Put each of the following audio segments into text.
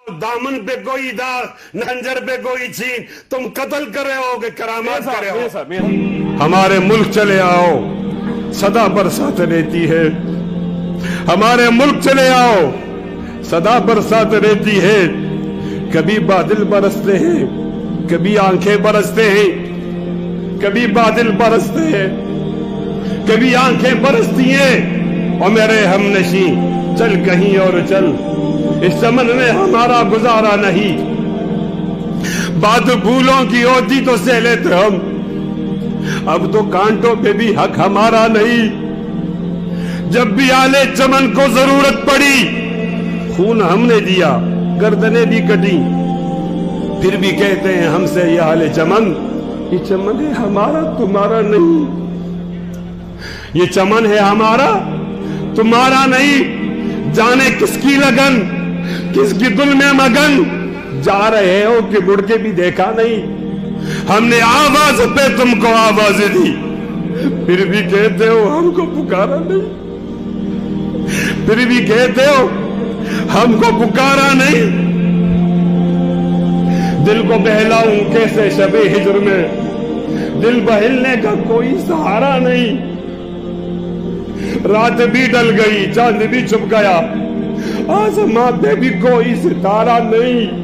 دامن پہ کوئی داغ، نہنجر پہ کوئی چھین، تم قتل کر رہے ہو کہ کرامات کر رہے ہو؟ ہمارے ملک چلے آؤ، صدا برسات رہتی ہے۔ ہمارے ملک چلے آؤ، صدا برسات رہتی ہے۔ کبھی بادل برستے ہیں، کبھی آنکھیں برستے ہیں، کبھی بادل برستے ہیں، کبھی آنکھیں برستی ہیں۔ اور میرے ہم نشیں چل کہیں اور چل، اس چمن میں ہمارا گزارا نہیں۔ بات پھولوں کی ہوتی تو سہ لیتے ہم، اب تو کانٹوں پہ بھی حق ہمارا نہیں۔ جب بھی آلے چمن کو ضرورت پڑی، خون ہم نے دیا، گردنیں بھی کٹی، پھر بھی کہتے ہیں ہم سے یہ آلے چمن، یہ چمن ہے ہمارا تمہارا نہیں۔ یہ چمن ہے ہمارا تمہارا نہیں۔ جانے کس کی لگن، کس کی دل میں مگن، جا رہے ہو کہ مڑ کے بھی دیکھا نہیں۔ ہم نے آواز پہ تم کو آواز دی، پھر بھی کہتے ہو ہم کو پکارا نہیں۔ پھر بھی کہتے ہو ہم کو پکارا نہیں۔ دل کو بہلاؤں کیسے شب ہجر میں، دل بہلنے کا کوئی سہارا نہیں۔ رات بھی ڈل گئی، چاند بھی چھپ گیا، آسمان پہ بھی کوئی ستارہ نہیں۔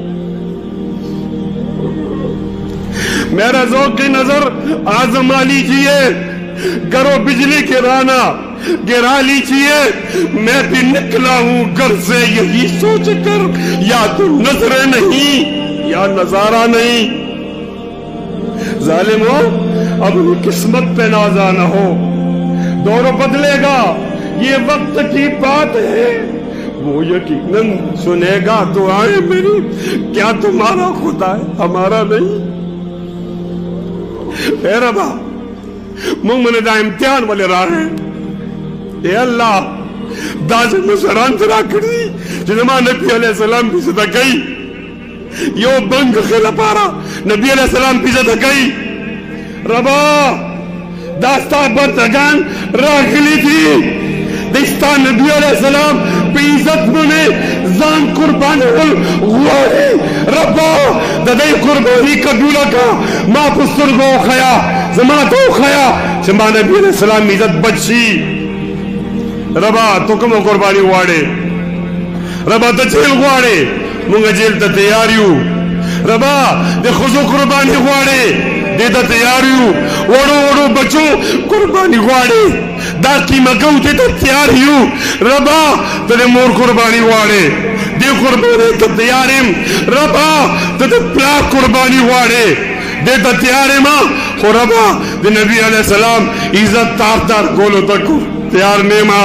میرا ذوق کی نظر آزما لیجئے، کرو بجلی گرانا گرا لیجئے۔ میں بھی نکلا ہوں گھر سے یہی سوچ کر، یا تو نظر نہیں یا نظارہ نہیں۔ ظالمو اپنی قسمت پہ نازا نہ ہو، دور بدلے گا، یہ وقت کی بات ہے۔ وہ یقیناً سنے گا دعائیں میری، کیا تمہارا خدا ہے ہمارا نہیں؟ اے ربا مومن دا امتحان والے راہ ہیں۔ اے اللہ داز مسران ترا کردی جنما نبی علیہ السلام بھی صدا گئی، یو بنگ خیلہ پارا نبی علیہ السلام بھی صدا گئی۔ ربا داستا برتگان راکلی تھی، دستا نبی علیہ السلام پہ عزت منے زان قربان غواری۔ ربا ددائی قربانی قبولہ کا ما پستر گو خیا زمان تو خیا چما نبی علیہ السلام عزت بچی۔ ربا تو کم قربانی غوارے، ربا تا جیل غوارے، مونگا جیل تا تیاریو۔ ربا دے خزو قربانی غوارے، دے تا تیاریو، وڑو وڑو بچو قربانی غوارے، دا کی مگو دے تا تیاریو۔ ربا تے مور قربانی غوارے، دے قربانی تا تیاریم۔ ربا تے پلا قربانی غوارے، دے تا تیاریم۔ خو ربا دے نبی علیہ السلام عزت تاردار گولو تکو تیار نیما۔